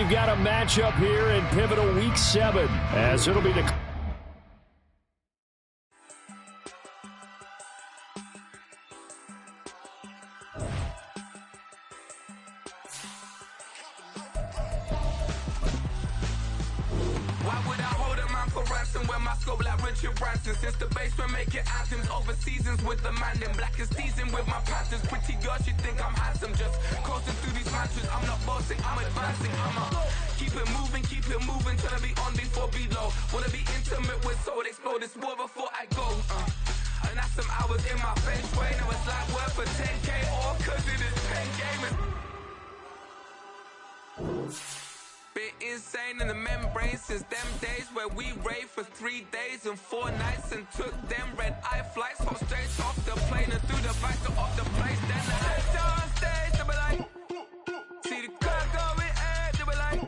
we've got a matchup here in pivotal Week 7, as it'll be the... When my scope like Richard Branson, since the basement making anthems over seasons with the man in black is seasoned with my patterns. Pretty girl, she think I'm handsome, just coasting through these mantras. I'm not bossing, I'm advancing. I'ma keep it moving, tryna be on before below. Wanna be intimate with soul, explode this war before I go. And that's some hours in my feng shui. Now it's like work for 10K, all cause it is pen gaming. Been insane in the membrane since them days where we raved for 3 days and 4 nights and took them red-eye flights home straight off the plane and through the back of the place. Then I stepped on stage, they were like, see the crowd going air, they were like,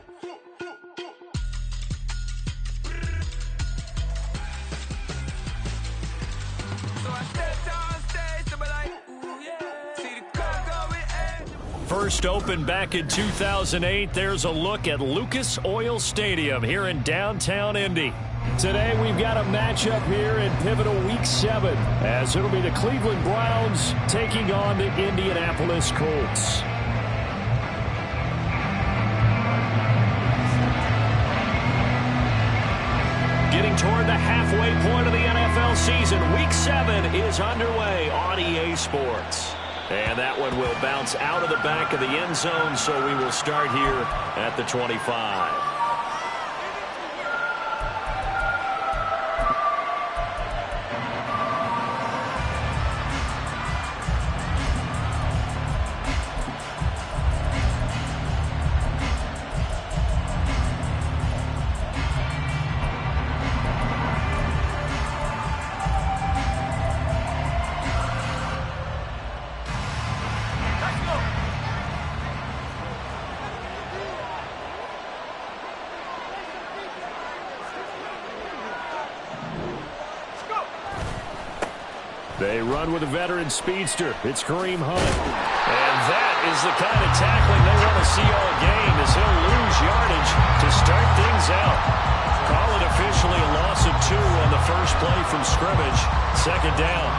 so I stepped on stage, they were like, ooh yeah, see the crowd going air. First opened back in 2008, there's a look at Lucas Oil Stadium here in downtown Indy. Today we've got a matchup here in pivotal Week 7, as it'll be the Cleveland Browns taking on the Indianapolis Colts. Getting toward the halfway point of the NFL season, Week 7 is underway on EA Sports. And that one will bounce out of the back of the end zone, so we will start here at the 25. They run with a veteran speedster. It's Kareem Hunt. And that is the kind of tackling they want to see all game, as he'll lose yardage to start things out. Call it officially a loss of 2 on the first play from scrimmage. Second down.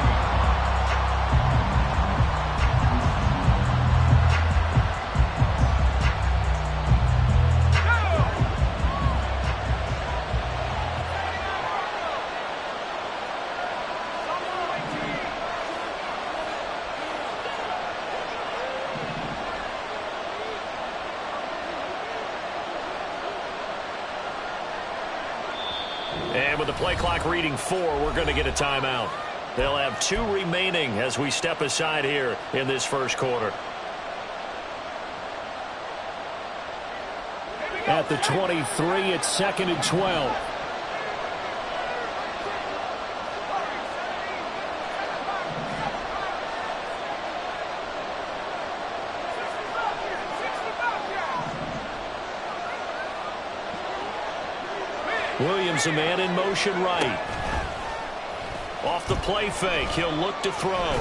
And with the play clock reading 4, we're going to get a timeout. They'll have 2 remaining as we step aside here in this first quarter. At the 23, it's 2nd and 12. Williams, a man in motion right. Off the play fake, he'll look to throw.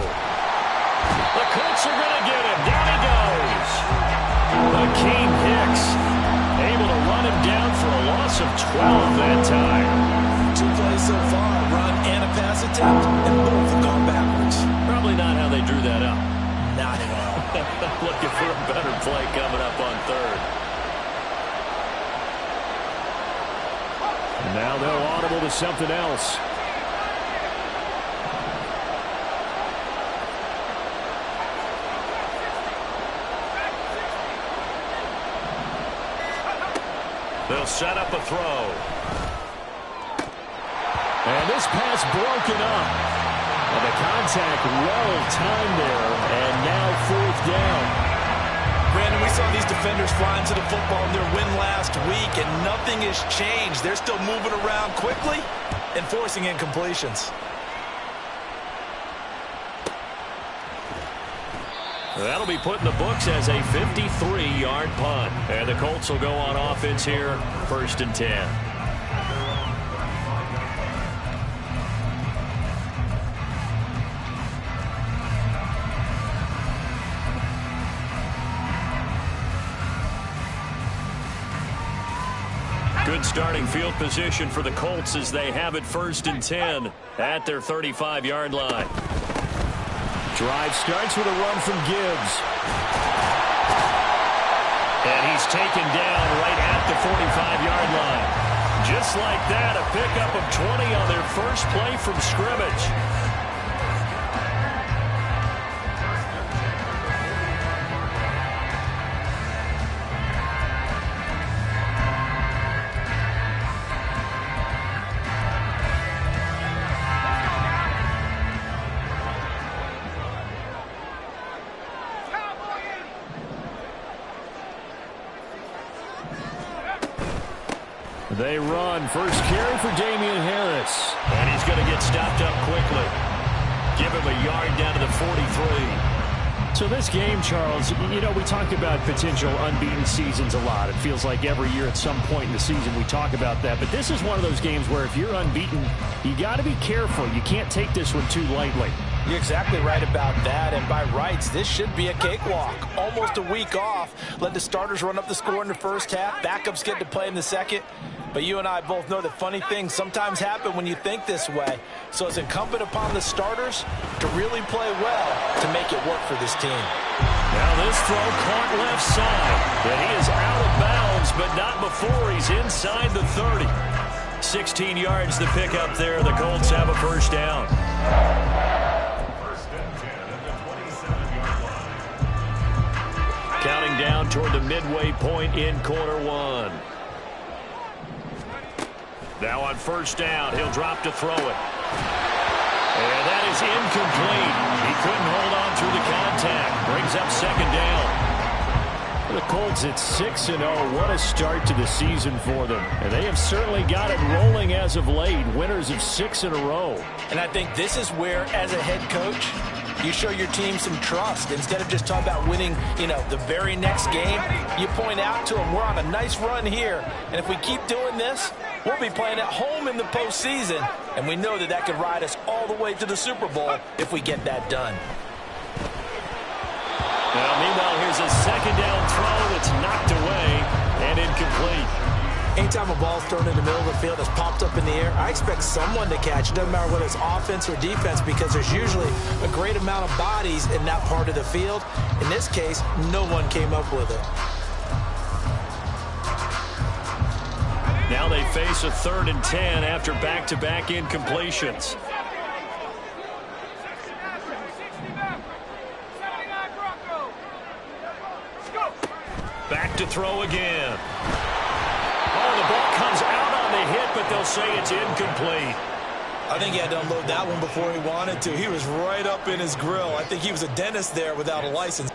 The Colts are going to get him. Down he goes. Akeem Hicks able to run him down for a loss of 12 that time. 2 plays so far, a run and a pass attempt, and both have gone backwards. Probably not how they drew that up. Not at all. Looking for a better play coming up on 3rd. And now they'll audible to something else. They'll set up a throw. And this pass broken up. And the contact well timed there. And now 4th down. Brandon, we saw these defenders flying to the football in their win last week, and nothing has changed. They're still moving around quickly and forcing incompletions. That'll be put in the books as a 53-yard punt. And the Colts will go on offense here, 1st and 10. Good starting field position for the Colts as they have it 1st and 10 at their 35-yard line. Drive starts with a run from Gibbs. And he's taken down right at the 45-yard line. Just like that, a pickup of 20 on their first play from scrimmage. They run. First carry for Damian Harris. And he's going to get stopped up quickly. Give him a yard down to the 43. So this game, Charles, you know, we talk about potential unbeaten seasons a lot. It feels like every year at some point in the season we talk about that. But this is one of those games where if you're unbeaten, you got to be careful. You can't take this one too lightly. You're exactly right about that, and by rights, this should be a cakewalk. Almost a week off. Let the starters run up the score in the first half. Backups get to play in the second. But you and I both know that funny things sometimes happen when you think this way. So it's incumbent upon the starters to really play well to make it work for this team. Now this throw caught left side. And he is out of bounds, but not before he's inside the 30. 16 yards the pickup there. The Colts have a first down. Counting down toward the midway point in quarter one. Now on first down, he'll drop to throw it. And that is incomplete. He couldn't hold on through the contact. Brings up second down. The Colts at 6-0. What a start to the season for them. And they have certainly got it rolling as of late. Winners of 6 in a row. And I think this is where, as a head coach, you show your team some trust. Instead of just talking about winning, the very next game, you point out to them, we're on a nice run here. And if we keep doing this, we'll be playing at home in the postseason. And we know that could ride us all the way to the Super Bowl if we get that done. Now, meanwhile, here's a second down throw that's knocked away and incomplete. Anytime a ball's thrown in the middle of the field that's popped up in the air, I expect someone to catch. It doesn't matter whether it's offense or defense, because there's usually a great amount of bodies in that part of the field. In this case, no one came up with it. Now they face a 3rd and 10 after back-to-back incompletions. Back to throw again. Oh, the ball comes out on the hit, but they'll say it's incomplete. I think he had to unload that one before he wanted to. He was right up in his grill. I think he was a dentist there without a license.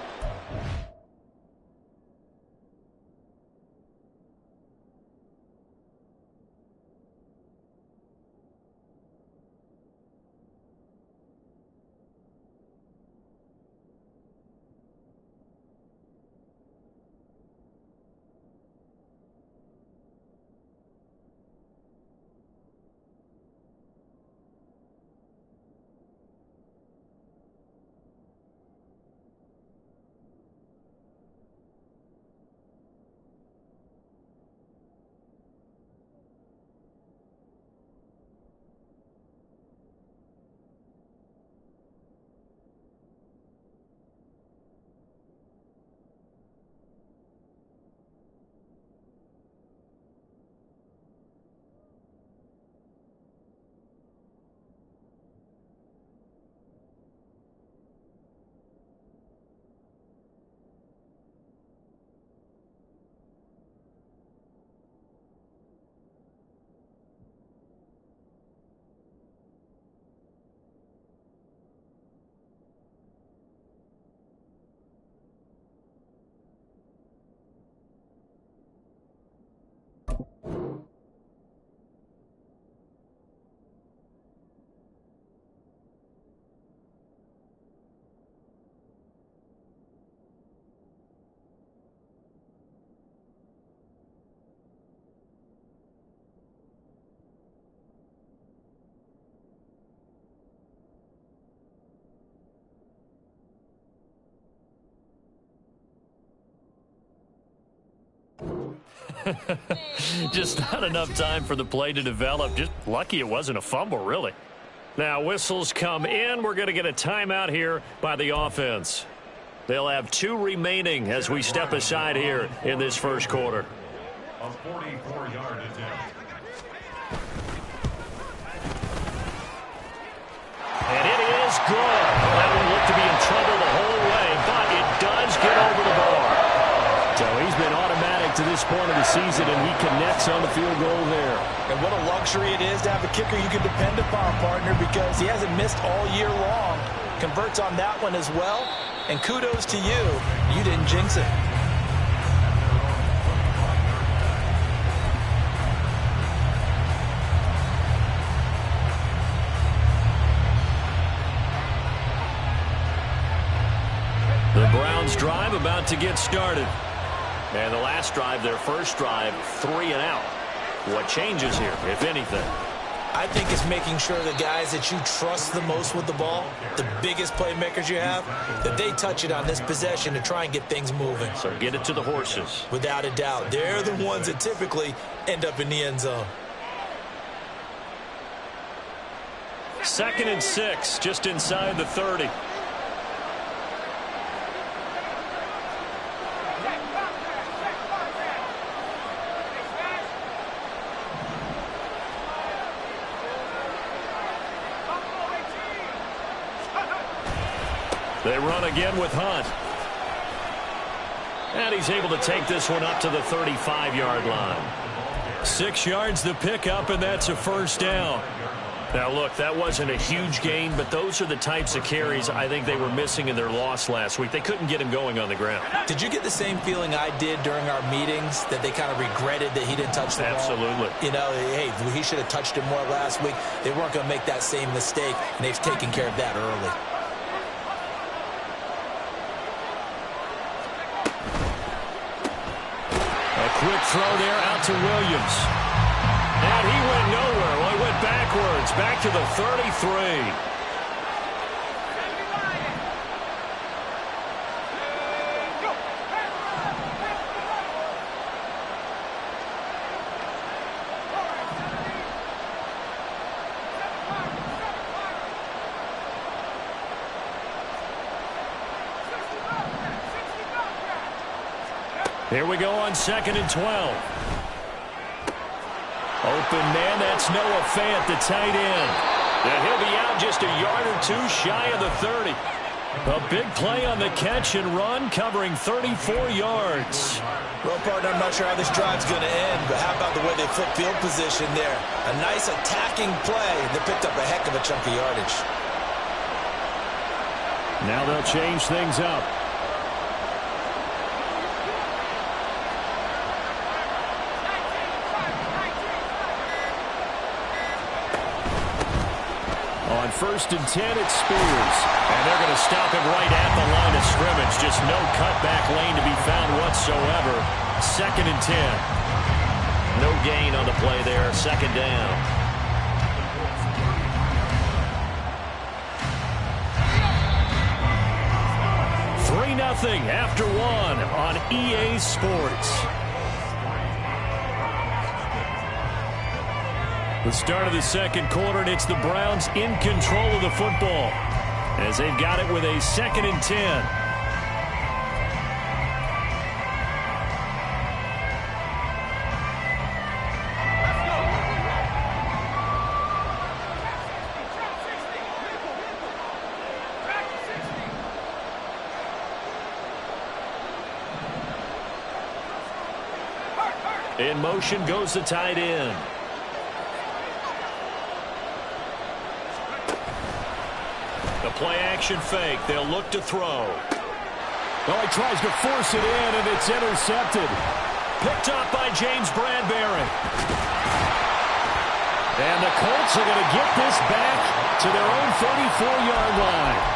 Just not enough time for the play to develop. Just lucky it wasn't a fumble, really. Now whistles come in. We're going to get a timeout here by the offense. They'll have 2 remaining as we step aside here in this first quarter. A 44-yard attempt. And it is good. That one looked to be in trouble the whole way, but it does get over the bar. So he's been automatic to this point of the season, and he connects on the field goal there. And what a luxury it is to have a kicker you can depend upon, partner, because he hasn't missed all year long. Converts on that one as well. And kudos to you. You didn't jinx it. The Browns drive about to get started. And the last drive, their first drive, 3 and out. What changes here, if anything? I think it's making sure the guys that you trust the most with the ball, the biggest playmakers you have, that they touch it on this possession to try and get things moving. So get it to the horses. Without a doubt. They're the ones that typically end up in the end zone. 2nd and 6, just inside the 30. They run again with Hunt. And he's able to take this one up to the 35-yard line. 6 yards the pickup, and that's a first down. Now, look, that wasn't a huge gain, but those are the types of carries I think they were missing in their loss last week. They couldn't get him going on the ground. Did you get the same feeling I did during our meetings, that they kind of regretted that he didn't touch the ball? Absolutely. You know, hey, he should have touched it more last week. They weren't going to make that same mistake, and they've taken care of that early. Quick throw there out to Williams. And he went nowhere. Well, he went backwards, back to the 33. Here we go on 2nd and 12. Open man, that's Noah Fant, the tight end. And he'll be out just a yard or 2 shy of the 30. A big play on the catch and run, covering 34 yards. Well, partner, I'm not sure how this drive's going to end, but how about the way they flip field position there? A nice attacking play. They picked up a heck of a chunk of yardage. Now they'll change things up. On 1st and 10, it's Spears. And they're going to stop him right at the line of scrimmage. Just no cutback lane to be found whatsoever. 2nd and 10. No gain on the play there. 2nd down. Nothing after 1 on EA Sports. The start of the 2nd quarter, and it's the Browns in control of the football as they've got it with a 2nd and 10. In motion goes the tight end. The play action fake. They'll look to throw. Well, he tries to force it in, and it's intercepted. Picked up by James Bradbury. And the Colts are going to get this back to their own 34-yard line.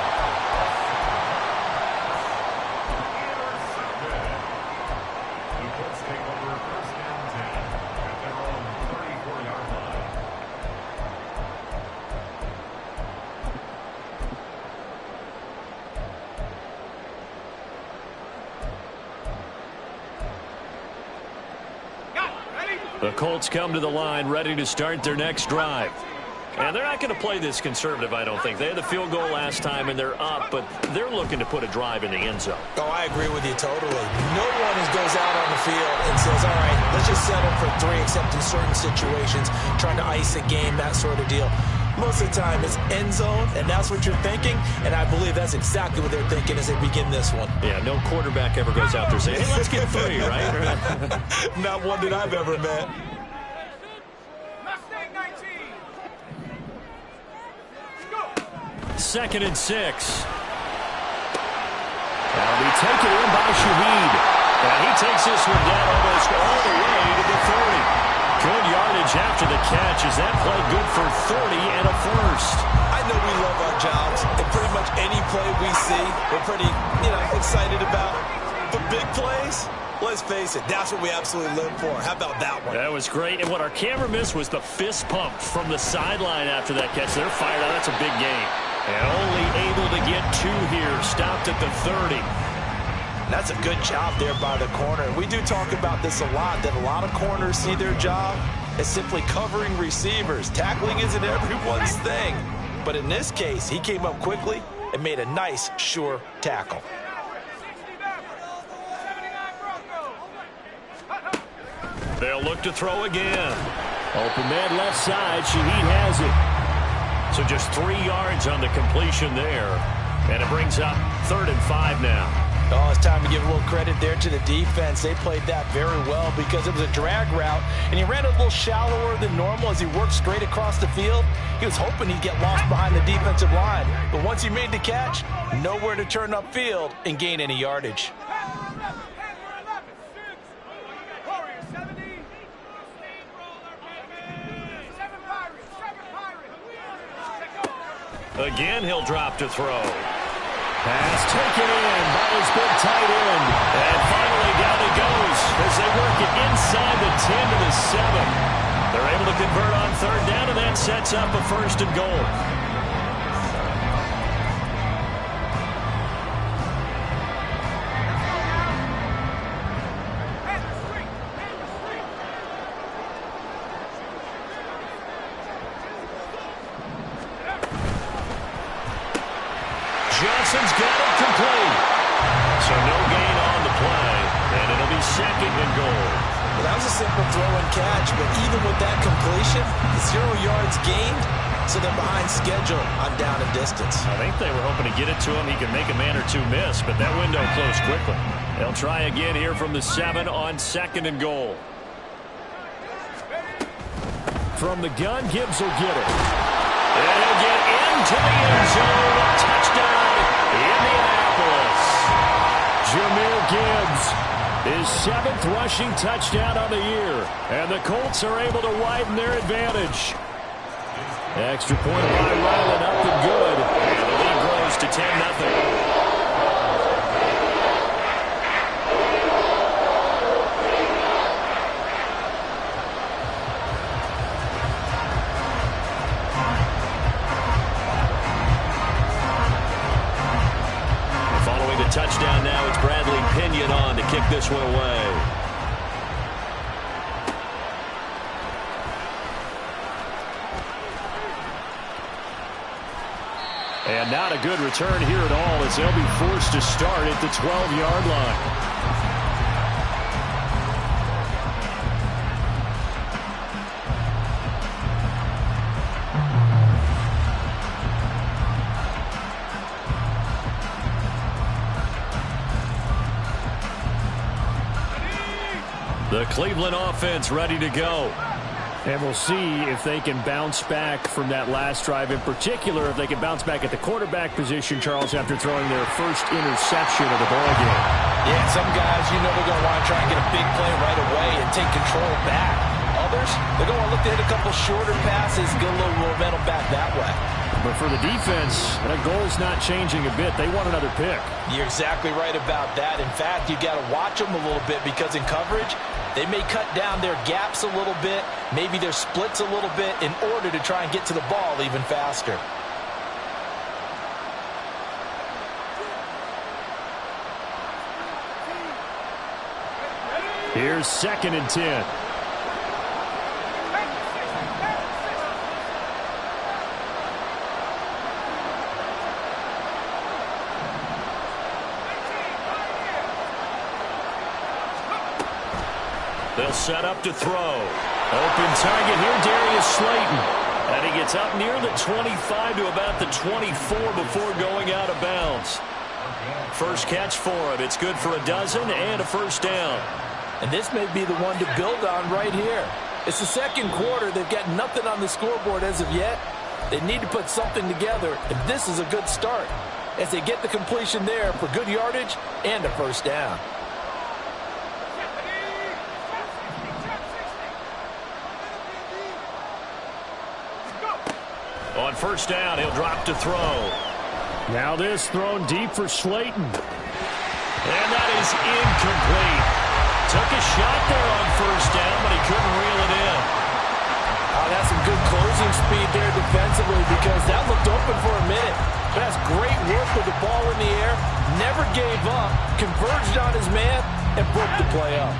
The Colts come to the line ready to start their next drive. And they're not going to play this conservative, I don't think. They had the field goal last time, and they're up, but they're looking to put a drive in the end zone. Oh, I agree with you totally. No one goes out on the field and says, all right, let's just settle for 3, except in certain situations, trying to ice a game, that sort of deal. Most of the time, it's end zone, and that's what you're thinking, and I believe that's exactly what they're thinking as they begin this one. Yeah, no quarterback ever goes out there saying, hey, let's get 3, right? Not one that I've ever met. Second and 6. That'll be taken in by Shaheed. And he takes this one down almost all the way to the 30. Good yardage after the catch. Is that play good for 30 and a first? I know we love our jobs, and pretty much any play we see, we're pretty, excited about. But big plays, let's face it, that's what we absolutely live for. How about that one? That was great. And what our camera missed was the fist pump from the sideline after that catch. They're fired out. That's a big game. And only able to get 2 here. Stopped at the 30. That's a good job there by the corner. We do talk about this a lot, that a lot of corners see their job as simply covering receivers. Tackling isn't everyone's thing. But in this case, he came up quickly and made a nice, sure tackle. They'll look to throw again. Open man left side. Shaheed has it. So just 3 yards on the completion there. And it brings up 3rd and 5 now. Oh, it's time to give a little credit there to the defense. They played that very well because it was a drag route, and he ran a little shallower than normal as he worked straight across the field. He was hoping he'd get lost behind the defensive line. But once he made the catch, nowhere to turn upfield and gain any yardage. Again, he'll drop to throw. Pass taken in by his big tight end. And finally down it goes as they work it inside the 10 to the 7. They're able to convert on 3rd down, and that sets up a 1st and goal. Johnson's got it complete. So no gain on the play, and it'll be 2nd and goal. Well, that was a simple throw and catch, but even with that completion, 0 yards gained, so they're behind schedule on down and distance. I think they were hoping to get it to him. He could make a man or 2 miss, but that window closed quickly. They'll try again here from the 7 on 2nd and goal. From the gun, Gibbs will get it. And he'll get into the end zone. Touchdown, Indianapolis. Jahmyr Gibbs, his 7th rushing touchdown on the year. And the Colts are able to widen their advantage. Extra point by Ryland, up and good. And the lead grows to 10-0. Touchdown now. It's Bradley Pinion on to kick this one away. And not a good return here at all as they'll be forced to start at the 12-yard line. The Cleveland offense ready to go. And we'll see if they can bounce back from that last drive. In particular, if they can bounce back at the quarterback position, Charles, after throwing their first interception of the ballgame. Yeah, some guys, they're going to want to try and get a big play right away and take control back. Others, they're going to look to hit a couple shorter passes, get a little momentum back that way. But for the defense, that goal's not changing a bit. They want another pick. You're exactly right about that. In fact, you got to watch them a little bit because in coverage, they may cut down their gaps a little bit, maybe their splits a little bit in order to try and get to the ball even faster. Here's 2nd and 10. They'll set up to throw. Open target here, Darius Slayton. And he gets up near the 25 to about the 24 before going out of bounds. First catch for him. It's good for a dozen and a first down. And this may be the one to build on right here. It's the second quarter. They've got nothing on the scoreboard as of yet. They need to put something together, and this is a good start as they get the completion there for good yardage and a first down. On first down, he'll drop to throw. Now this thrown deep for Slayton. And that is incomplete. Took a shot there on first down, but he couldn't reel it in. Oh, that's some good closing speed there defensively because that looked open for a minute. But that's great work with the ball in the air. Never gave up, converged on his man, and broke the play up.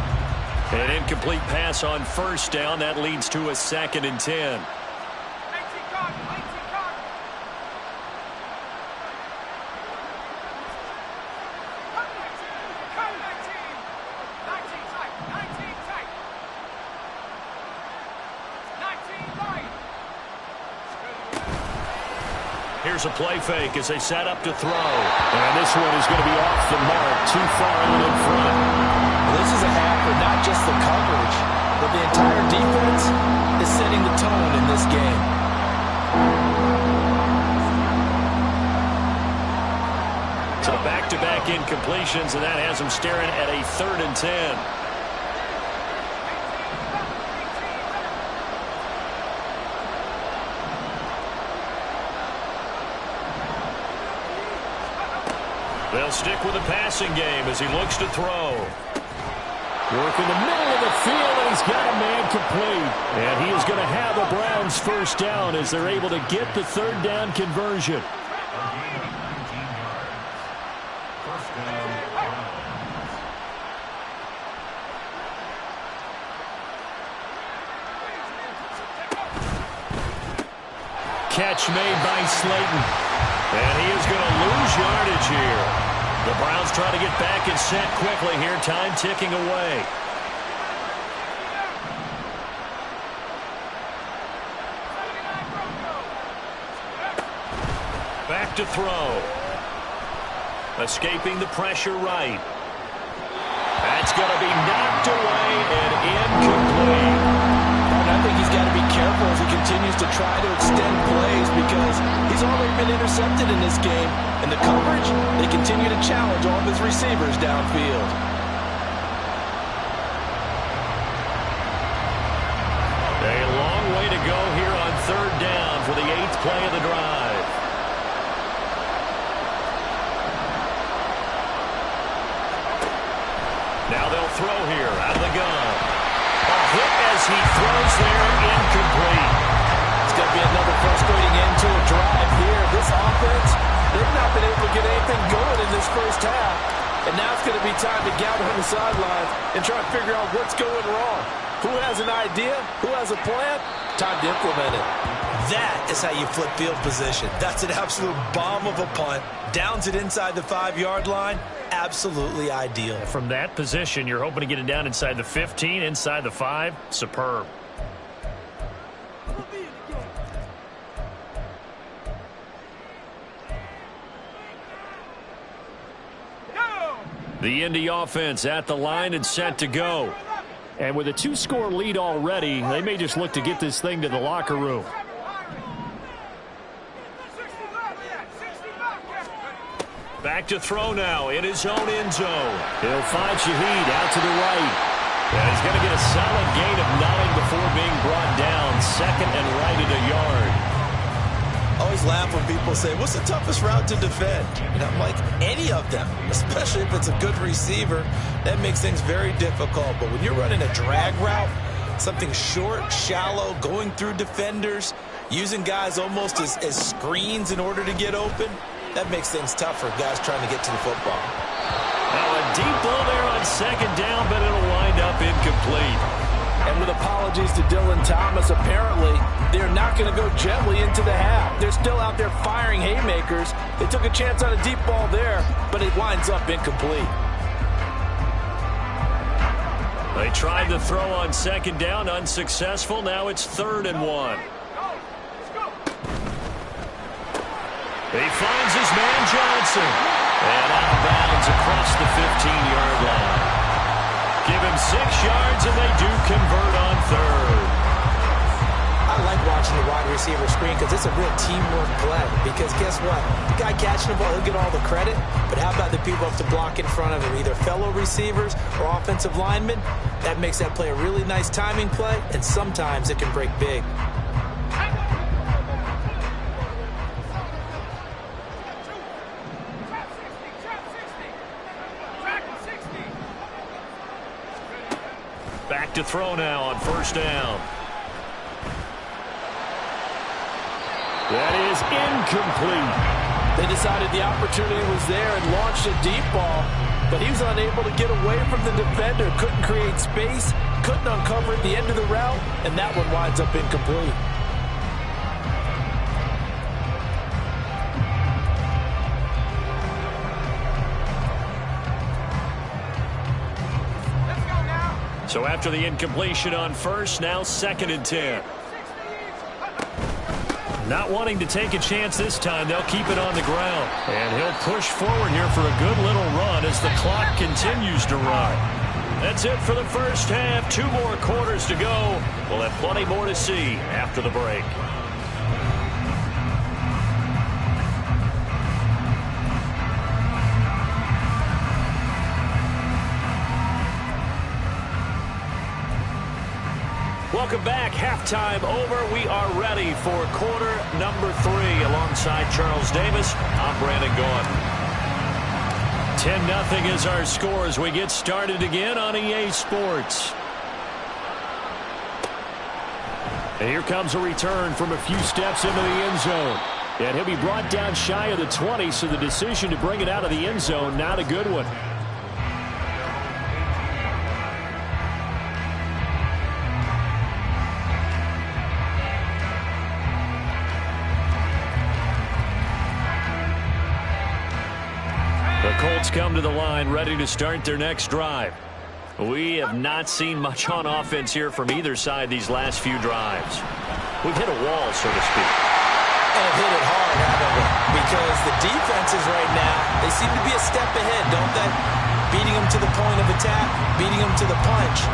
An incomplete pass on first down. That leads to a 2nd and 10. Here's a play fake as they set up to throw. And this one is going to be off the mark, too far out in front. Well, this is a half for not just the coverage, but the entire defense is setting the tone in this game. So back-to-back incompletions, and that has them staring at a 3rd and 10. They'll stick with the passing game as he looks to throw. Work in the middle of the field, and he's got a man complete. And he is going to have the Browns first down as they're able to get the 3rd down conversion. First down, Browns. Catch made by Slayton. And he is going to lose yardage here. The Browns try to get back and set quickly here. Time ticking away. Back to throw. Escaping the pressure right. That's going to be knocked away and incomplete. And I think he's got to be careful as he continues to try to extend plays because he's already been intercepted in this game. And the coverage, they continue to challenge all of his receivers downfield. A long way to go here on 3rd down for the 8th play of the drive. Now they'll throw here out of the gun. A hit as he throws there, incomplete. It's going to be another frustrating end to a drive here. This offense, they've not been able to get anything going in this first half. And now it's going to be time to gather on the sidelines and try to figure out what's going wrong. Who has an idea? Who has a plan? Time to implement it. That is how you flip field position. That's an absolute bomb of a punt. Downs it inside the 5-yard line. Absolutely ideal. From that position, you're hoping to get it down inside the 15, inside the 5. Superb. The Indy offense at the line and set to go. And with a 2-score lead already, they may just look to get this thing to the locker room. Back to throw now in his own end zone. He'll find Shaheed out to the right. And he's going to get a solid gain of 9 before being brought down. 2nd and right at a yard. Always laugh when people say, what's the toughest route to defend? And I'm like, any of them, especially if it's a good receiver. That makes things very difficult. But when you're running a drag route, something short, shallow, going through defenders, using guys almost as screens in order to get open, that makes things tough for guys trying to get to the football. Now a deep ball there on 2nd down, but it'll wind up incomplete. And with apologies to Dylan Thomas, apparently they're not going to go gently into the half. They're still out there firing haymakers. They took a chance on a deep ball there, but it winds up incomplete. They tried the throw on second down, unsuccessful. Now it's 3rd and 1. He finds his man Johnson. And out of bounds across the 15-yard line. Give him 6 yards, and they do convert on 3rd. I like watching the wide receiver screen because it's a real teamwork play. Because guess what? The guy catching the ball, he'll get all the credit. But how about the people up to block in front of him, either fellow receivers or offensive linemen? That makes that play a really nice timing play, and sometimes it can break big. Back to throw now on 1st down. That is incomplete. They decided the opportunity was there and launched a deep ball, but he was unable to get away from the defender, couldn't create space, couldn't uncover at the end of the route, and that one winds up incomplete. So after the incompletion on 1st, now 2nd and 10. Not wanting to take a chance this time, they'll keep it on the ground. And he'll push forward here for a good little run as the clock continues to run. That's it for the first half. 2 more quarters to go. We'll have plenty more to see after the break. Welcome back. Halftime over. We are ready for quarter number 3. Alongside Charles Davis, I'm Brandon Gaudin. 10-0 is our score as we get started again on EA Sports. And here comes a return from a few steps into the end zone. And he'll be brought down shy of the 20, so the decision to bring it out of the end zone, not a good one. The Colts come to the line ready to start their next drive. We have not seen much on offense here from either side these last few drives. We've hit a wall, so to speak. And hit it hard, haven't we? Because the defenses right now, they seem to be a step ahead, don't they? Beating them to the point of attack, beating them to the punch.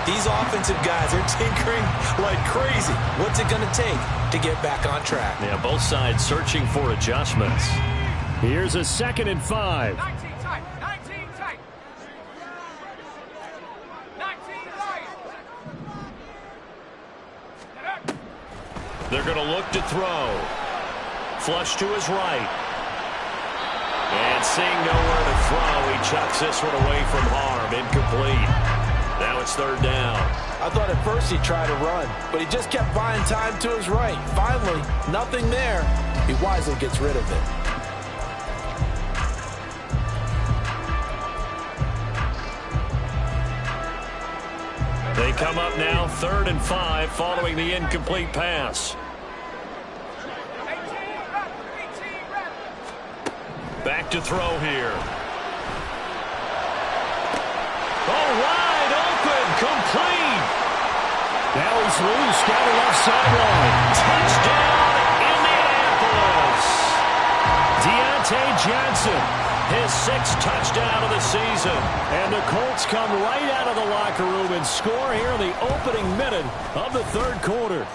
These offensive guys are tinkering like crazy. What's it going to take to get back on track? Yeah, both sides searching for adjustments. Here's a 2nd and 5. 19 tight. 19 tight. 19 tight. They're going to look to throw. Flush to his right. And seeing nowhere to throw, he chucks this one away from harm. Incomplete. Now it's 3rd down. I thought at first he'd try to run, but he just kept buying time to his right. Finally, nothing there. He wisely gets rid of it. They come up now 3rd and 5 following the incomplete pass. Back to throw here. Oh, wide open, complete. Now he's loose down the left sideline. Touchdown, Indianapolis. Deontay Johnson, his 6th touchdown of the season. And the Colts come right out of the locker room and score here in the opening minute of the 3rd quarter.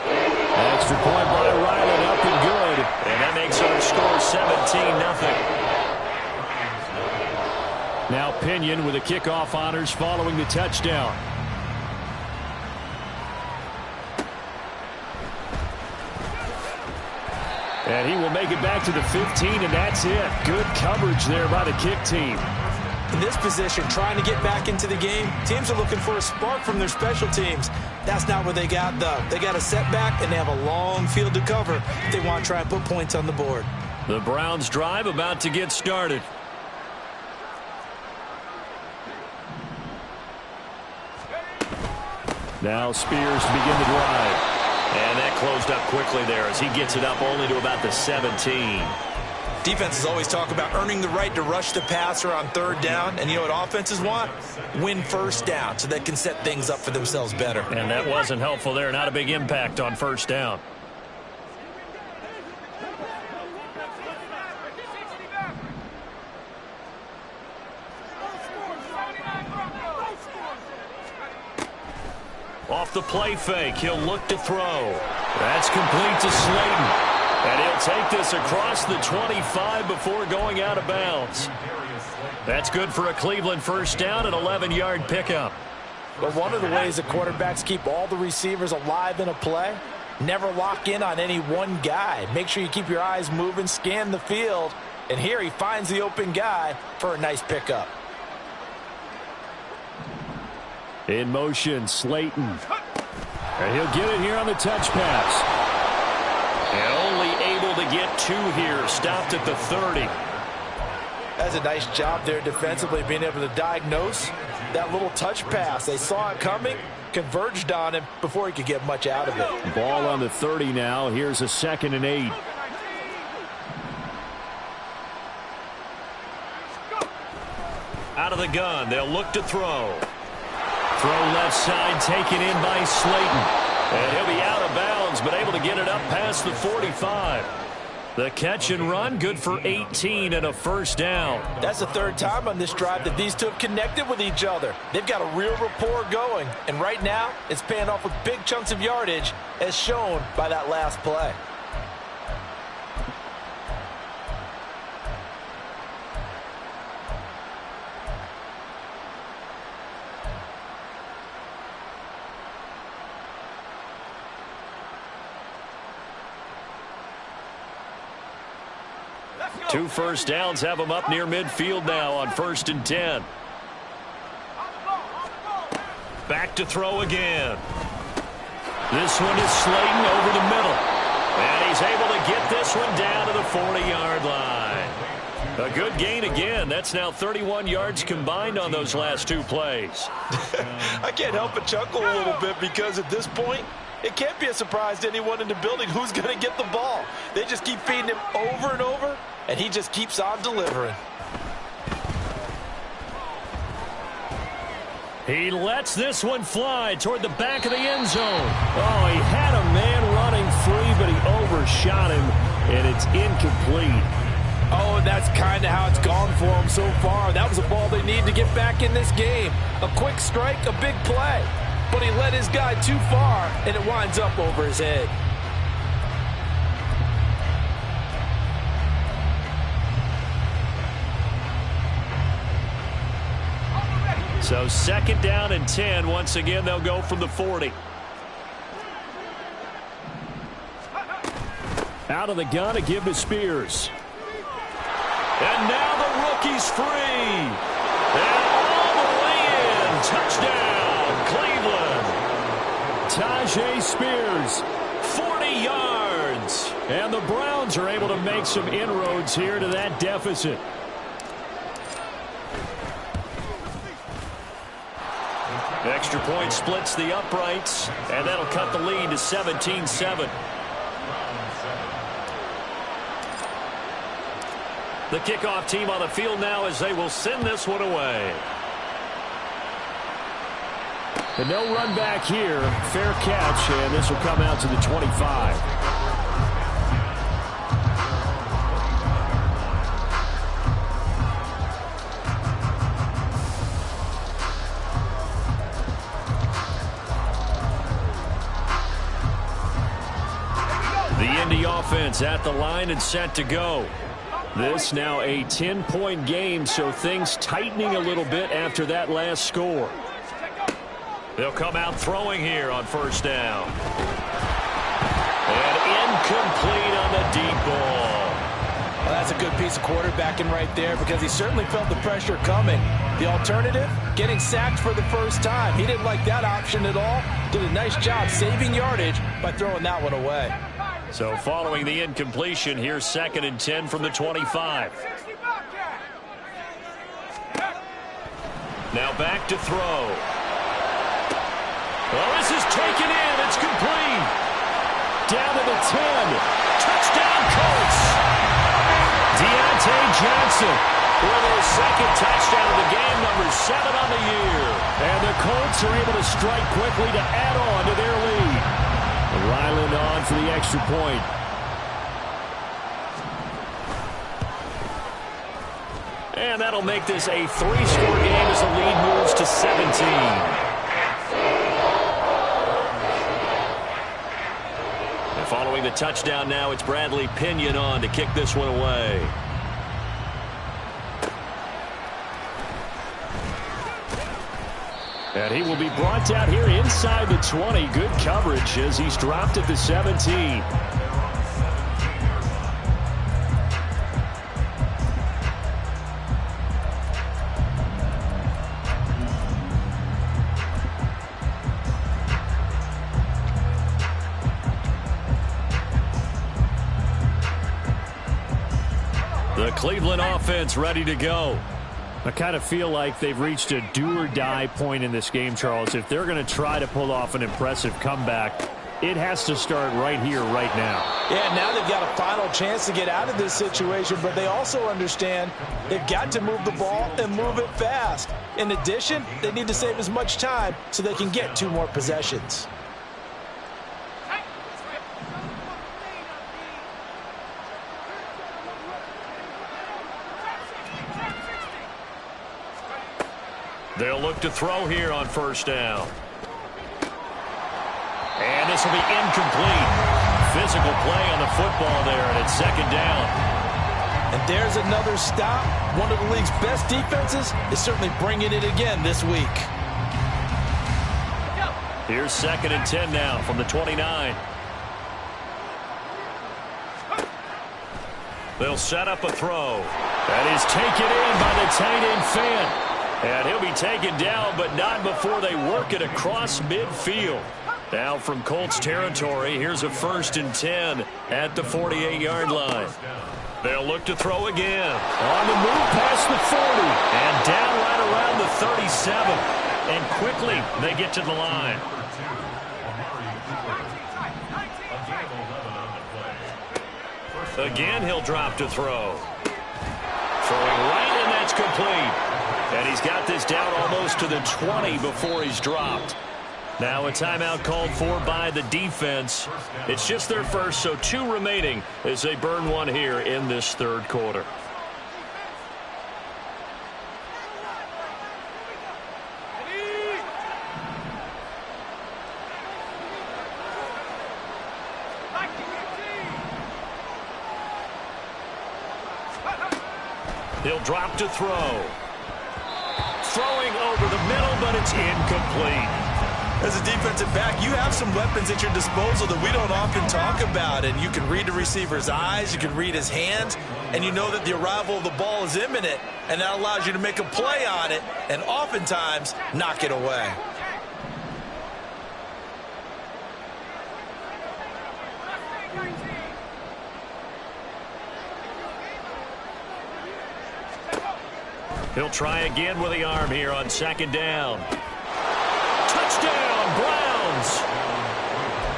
Extra point by Ryland, up and good. And that makes our score 17-0. Now Pinion with the kickoff honors following the touchdown. And he will make it back to the 15, and that's it. Good coverage there by the kick team. In this position, trying to get back into the game, teams are looking for a spark from their special teams. That's not what they got, though. They got a setback, and they have a long field to cover if they want to try and put points on the board. The Browns' drive about to get started. Now Spears to begin the drive. And that closed up quickly there as he gets it up only to about the 17. Defenses always talk about earning the right to rush the passer on third down. And you know what offenses want? Win first down so they can set things up for themselves better. And that wasn't helpful there. Not a big impact on first down. Off the play fake, he'll look to throw. That's complete to Slayton. And he'll take this across the 25 before going out of bounds. That's good for a Cleveland first down, an 11-yard pickup. But one of the ways the quarterbacks keep all the receivers alive in a play, never lock in on any one guy. Make sure you keep your eyes moving, scan the field. And here he finds the open guy for a nice pickup. In motion, Slayton. And he'll get it here on the touch pass. And only able to get 2 here. Stopped at the 30. That's a nice job there defensively, being able to diagnose that little touch pass. They saw it coming, converged on him before he could get much out of it. Ball on the 30 now. Here's a 2nd and 8. Out of the gun, they'll look to throw. Throw left side, taken in by Slayton. And he'll be out of bounds, but able to get it up past the 45. The catch and run, good for 18 and a first down. That's the 3rd time on this drive that these two have connected with each other. They've got a real rapport going. And right now, it's paying off with big chunks of yardage, as shown by that last play. Two first downs have them up near midfield now on 1st and 10. Back to throw again. This one is Slayton over the middle. And he's able to get this one down to the 40-yard line. A good gain again. That's now 31 yards combined on those last 2 plays. I can't help but chuckle a little bit because at this point, it can't be a surprise to anyone in the building who's going to get the ball. They just keep feeding him over and over, and he just keeps on delivering. He lets this one fly toward the back of the end zone. Oh, he had a man running free, but he overshot him, and it's incomplete. Oh, and that's kind of how it's gone for him so far. That was a ball they need to get back in this game. A quick strike, a big play. But he led his guy too far, and it winds up over his head. So 2nd down and 10. Once again, they'll go from the 40. Out of the gun to give to Spears. And now the rookie's free. And all the way in. Touchdown, Cleveland. Tyjae Spears. 40 yards. And the Browns are able to make some inroads here to that deficit. Extra point splits the uprights, and that'll cut the lead to 17-7. The kickoff team on the field now as they will send this one away. And no run back here. Fair catch, and this will come out to the 25. The Indy offense at the line and set to go. This now a 10-point game, so things tightening a little bit after that last score. They'll come out throwing here on 1st down. And incomplete on the deep ball. Well, that's a good piece of quarterbacking right there because he certainly felt the pressure coming. The alternative, getting sacked for the first time. He didn't like that option at all. Did a nice job saving yardage by throwing that one away. So following the incompletion, here's 2nd and 10 from the 25. Now back to throw. Well, this is taken in. It's complete. Down to the 10. Touchdown, Colts. it. With his second touchdown of the game, number 7 on the year. And the Colts are able to strike quickly to add on to their lead. Ryland on for the extra point. And that'll make this a 3-score game as the lead moves to 17. And following the touchdown now, it's Bradley Pinion on to kick this one away. And he will be brought down here inside the 20. Good coverage as he's dropped at the 17. The Cleveland offense ready to go. I kind of feel like they've reached a do-or-die point in this game, Charles. If they're going to try to pull off an impressive comeback, it has to start right here, right now. Yeah, now they've got a final chance to get out of this situation, but they also understand they've got to move the ball and move it fast. In addition, they need to save as much time so they can get 2 more possessions. They'll look to throw here on first down. And this will be incomplete. Physical play on the football there, and it's second down. And there's another stop. One of the league's best defenses is certainly bringing it again this week. Here's 2nd and 10 now from the 29. They'll set up a throw. That is taken in by the tight end Fant. And he'll be taken down, but not before they work it across midfield. Now from Colts territory, here's a 1st and 10 at the 48-yard line. They'll look to throw again. On the move past the 40. And down right around the 37. And quickly they get to the line. Again, he'll drop to throw. Throwing right, and that's complete. And he's got this down almost to the 20 before he's dropped. Now a timeout called for by the defense. It's just their first, so 2 remaining as they burn one here in this 3rd quarter. He'll drop to throw. Throwing over the middle, but it's incomplete. As a defensive back, you have some weapons at your disposal that we don't often talk about. And you can read the receiver's eyes, you can read his hands, and you know that the arrival of the ball is imminent. And that allows you to make a play on it and oftentimes knock it away. He'll try again with the arm here on 2nd down. Touchdown, Browns!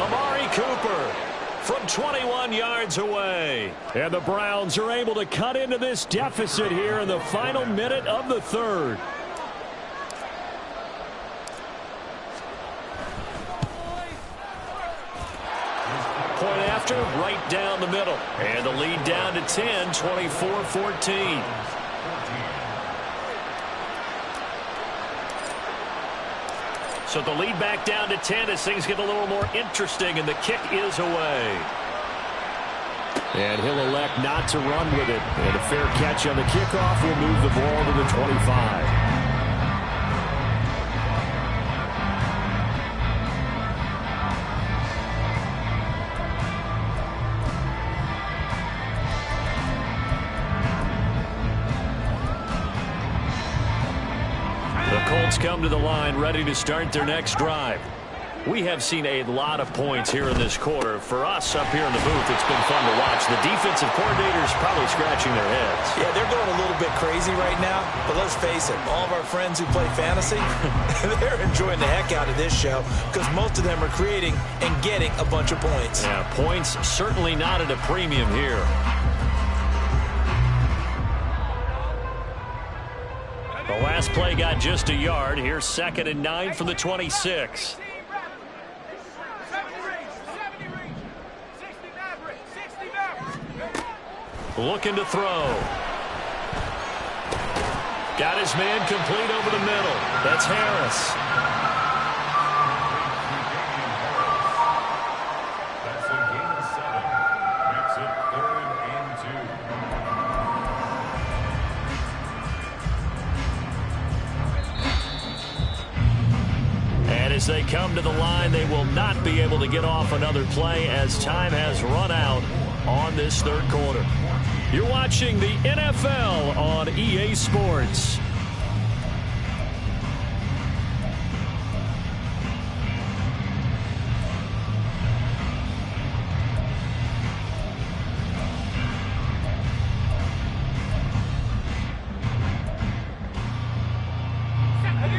Amari Cooper from 21 yards away. And the Browns are able to cut into this deficit here in the final minute of the 3rd. Point after, right down the middle. And the lead down to 10, 24-14. So the lead back down to 10 as things get a little more interesting, and the kick is away. And he'll elect not to run with it. And a fair catch on the kickoff will move the ball to the 25. Colts come to the line ready to start their next drive. We have seen a lot of points here in this quarter. For us up here in the booth, it's been fun to watch. The defensive coordinators probably scratching their heads. Yeah, they're going a little bit crazy right now, but let's face it, all of our friends who play fantasy, they're enjoying the heck out of this show because most of them are creating and getting a bunch of points. Yeah, points certainly not at a premium here. Last play got just a yard. Here's 2nd and 9 from the 26. Looking to throw. Got his man complete over the middle. That's Harris. That's a gain of 7. Makes it 3rd and 2. And as they come to the line, they will not be able to get off another play as time has run out on this 3rd quarter. You're watching the NFL on EA Sports.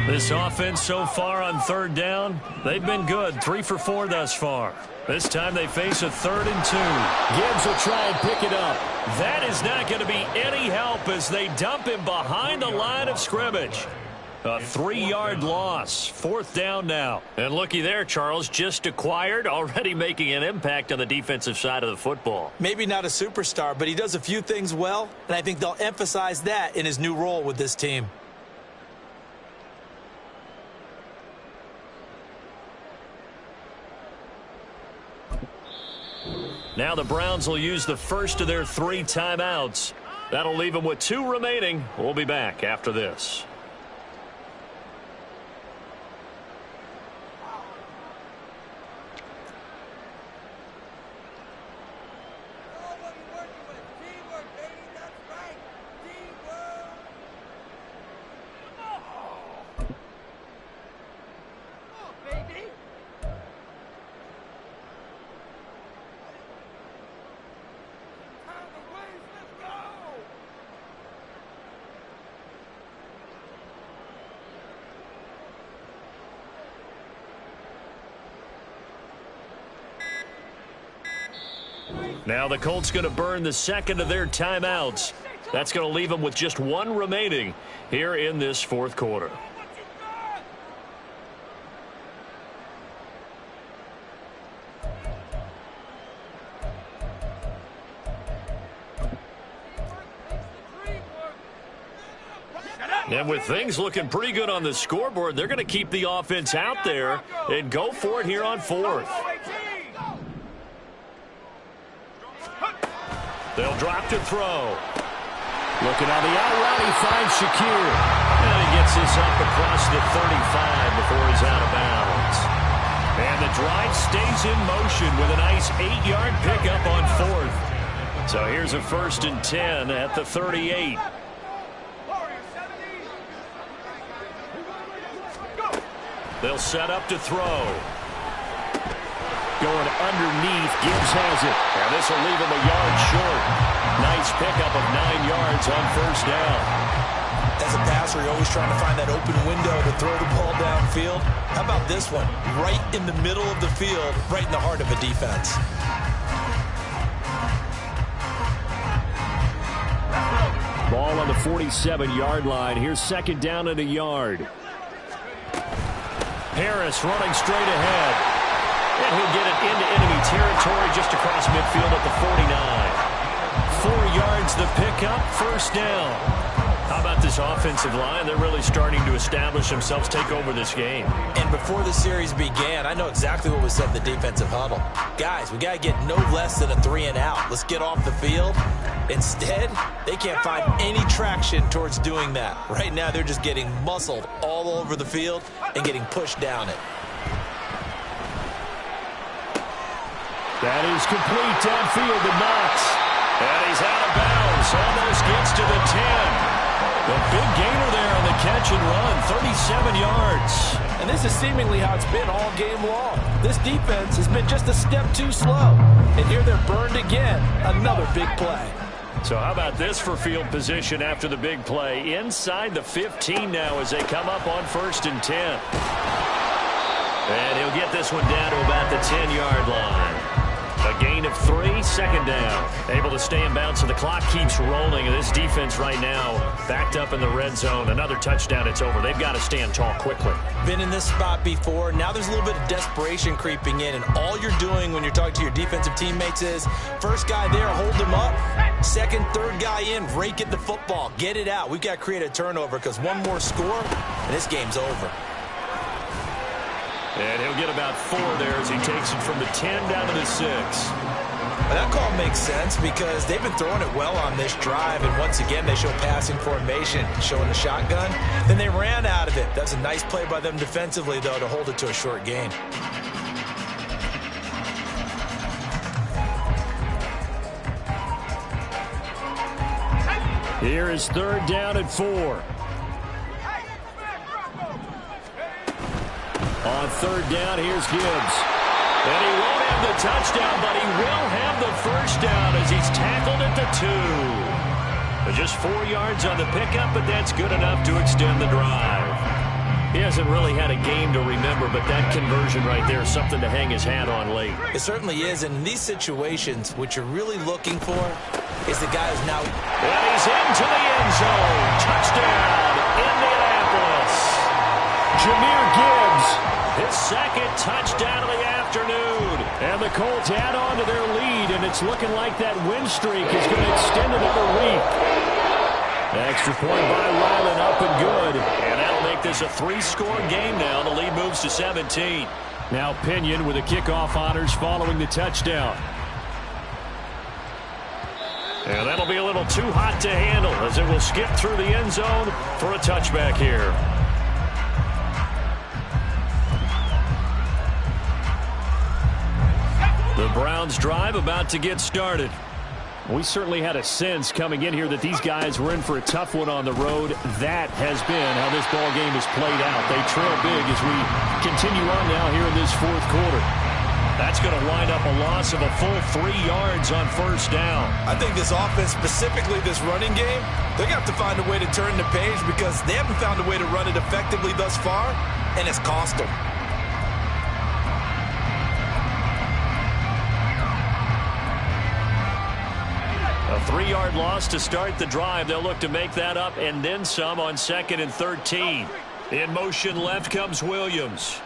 This offense so far on 3rd down, they've been good. 3 for 4 thus far. This time they face a 3rd and 2. Gibbs will try and pick it up. That is not going to be any help as they dump him behind the line of scrimmage. A 3-yard loss. 4th down now. And looky there, Charles, just acquired, already making an impact on the defensive side of the football. Maybe not a superstar, but he does a few things well, and I think they'll emphasize that in his new role with this team. Now the Browns will use the first of their 3 timeouts. That'll leave them with 2 remaining. We'll be back after this. Now the Colts going to burn the 2nd of their timeouts. That's going to leave them with just 1 remaining here in this 4th quarter. And with things looking pretty good on the scoreboard, they're going to keep the offense out there and go for it here on 4th. They'll drop to throw. Looking on the out route, he finds Shakir. And he gets this up across the 35 before he's out of bounds. And the drive stays in motion with a nice 8-yard pickup on 4th. So here's a 1st and 10 at the 38. They'll set up to throw. Going underneath, Gibbs has it. And this will leave him a yard short. Nice pickup of 9 yards on 1st down. As a passer, you're always trying to find that open window to throw the ball downfield. How about this one? Right in the middle of the field, right in the heart of a defense. Ball on the 47-yard line. Here's 2nd down and a yard. Harris running straight ahead. And he'll get it into enemy territory just across midfield at the 49. 4 yards the pickup, 1st down. How about this offensive line? They're really starting to establish themselves, take over this game. And before the series began, I know exactly what was said in the defensive huddle. Guys, we got to get no less than a 3 and out. Let's get off the field. Instead, they can't find any traction towards doing that. Right now, they're just getting muscled all over the field and getting pushed down it. That is complete downfield to Knox. And he's out of bounds. Almost gets to the 10. The big gainer there on the catch and run, 37 yards. And this is seemingly how it's been all game long. This defense has been just a step too slow. And here they're burned again. Another big play. So how about this for field position after the big play? Inside the 15 now as they come up on 1st and 10. And he'll get this one down to about the 10-yard line. A gain of 3, second down. Able to stay in bounds, so the clock keeps rolling. And this defense right now backed up in the red zone. Another touchdown, it's over. They've got to stand tall quickly. Been in this spot before. Now there's a little bit of desperation creeping in, and all you're doing when you're talking to your defensive teammates is first guy there, hold him up. Second, third guy in, rake at the football. Get it out. We've got to create a turnover because one more score, and this game's over. And he'll get about 4 there as he takes it from the 10 down to the 6. That call makes sense because they've been throwing it well on this drive, and once again they show passing formation, showing the shotgun. Then they ran out of it. That's a nice play by them defensively, though, to hold it to a short gain. Here is third down at 4. On third down, here's Gibbs. And he won't have the touchdown, but he will have the first down as he's tackled at the 2. Just 4 yards on the pickup, but that's good enough to extend the drive. He hasn't really had a game to remember, but that conversion right there is something to hang his hat on late. It certainly is, and in these situations, what you're really looking for is the guy who's now... And he's into the end zone. Touchdown, Indianapolis. Jahmyr Gibbs, his second touchdown of the afternoon. And the Colts add on to their lead, and it's looking like that win streak is going to extend another week. Extra point by Ryland, up and good. And that'll make this a 3-score game now. The lead moves to 17. Now Pinion with the kickoff honors following the touchdown. And that'll be a little too hot to handle as it will skip through the end zone for a touchback here. The Browns drive about to get started. We certainly had a sense coming in here that these guys were in for a tough one on the road. That has been how this ball game has played out. They trail big as we continue on now here in this fourth quarter. That's going to wind up a loss of a full 3 yards on first down. I think this offense, specifically this running game, they're going to have to find a way to turn the page because they haven't found a way to run it effectively thus far, and it's cost them. A 3-yard loss to start the drive. They'll look to make that up and then some on 2nd and 13. In motion left comes Williams.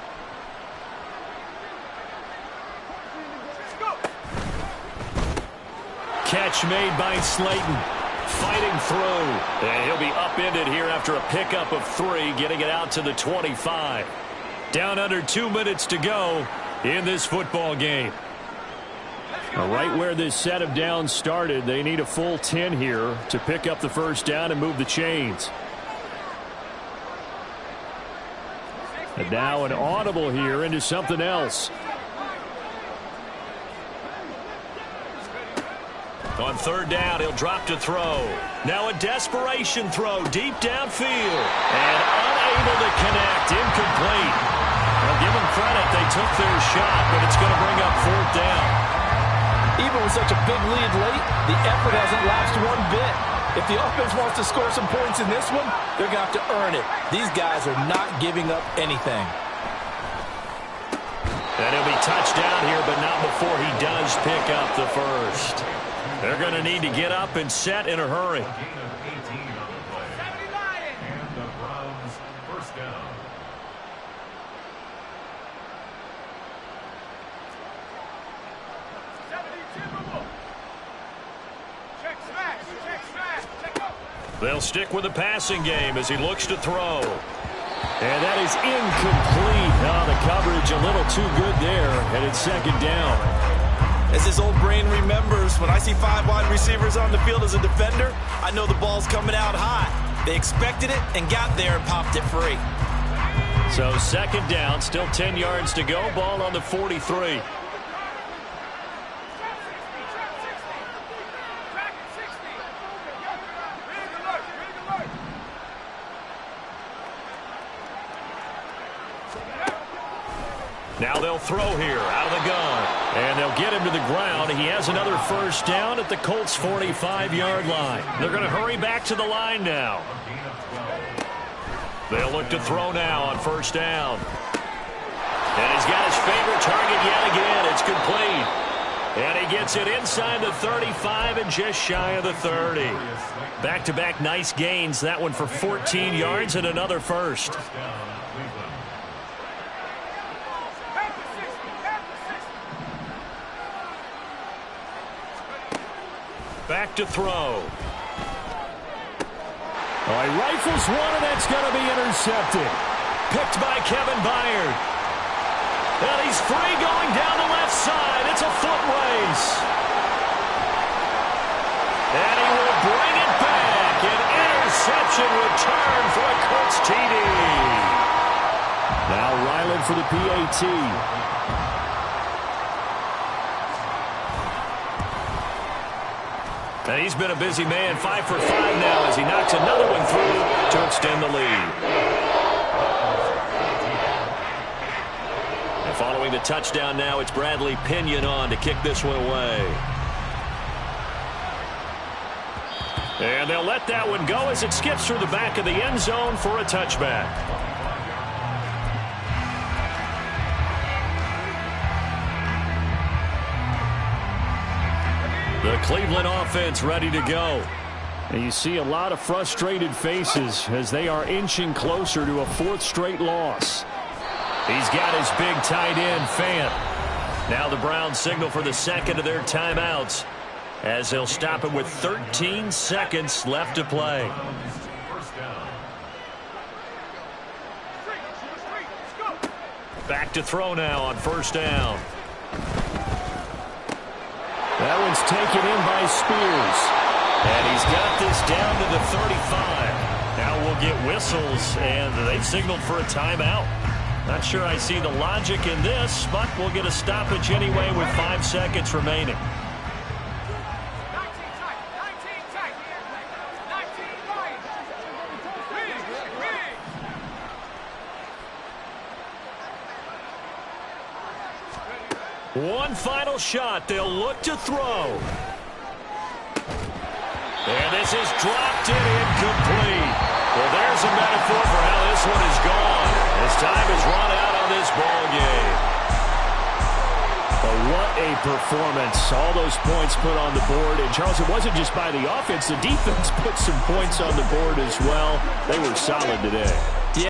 Catch made by Slayton. Fighting through. And he'll be upended here after a pickup of 3, getting it out to the 25. Down under 2 minutes to go in this football game. Right where this set of downs started, they need a full 10 here to pick up the first down and move the chains. And now an audible here into something else. On third down, he'll drop to throw. Now a desperation throw deep downfield. And unable to connect. Incomplete. Well, give them credit. They took their shot, but it's going to bring up fourth down. Even with such a big lead late, the effort hasn't lapsed one bit. If the offense wants to score some points in this one, they're going to have to earn it. These guys are not giving up anything. And he'll be touched down here, but not before he does pick up the first. They're going to need to get up and set in a hurry. They'll stick with the passing game as he looks to throw. And that is incomplete. Oh, the coverage a little too good there, and it's second down. As his old brain remembers, when I see 5 wide receivers on the field as a defender, I know the ball's coming out hot. They expected it and got there and popped it free. So second down, still 10 yards to go. Ball on the 43. Now they'll throw here out of the gun. And they'll get him to the ground. He has another first down at the Colts' 45-yard line. They're going to hurry back to the line now. They'll look to throw now on first down. And he's got his favorite target yet again. It's complete. And gets it inside the 35 and just shy of the 30. Back-to-back nice gains. That one for 14 yards and another first. Back to throw. Oh, he rifles one, and that's going to be intercepted. Picked by Kevin Byard. And he's free going down the left side. It's a foot race. And he will bring it back. An interception return for a Colts TD. Now Ryland for the PAT. And he's been a busy man, 5 for 5 now as he knocks another one through to extend the lead. And following the touchdown now, it's Bradley Pinion on to kick this one away. And they'll let that one go as it skips through the back of the end zone for a touchback. The Cleveland offense ready to go. And you see a lot of frustrated faces as they are inching closer to a 4th straight loss. He's got his big tight end, Fant. Now the Browns signal for the second of their timeouts as they'll stop it with 13 seconds left to play. Back to throw now on first down. That one's taken in by Spears. And he's got this down to the 35. Now we'll get whistles, and they've signaled for a timeout. Not sure I see the logic in this, but we'll get a stoppage anyway with 5 seconds remaining. One final shot. They'll look to throw. And this is dropped and incomplete. Well, there's a metaphor for how this one is gone. As time has run out on this ball game. But what a performance. All those points put on the board. And, Charles, it wasn't just by the offense. The defense put some points on the board as well. They were solid today.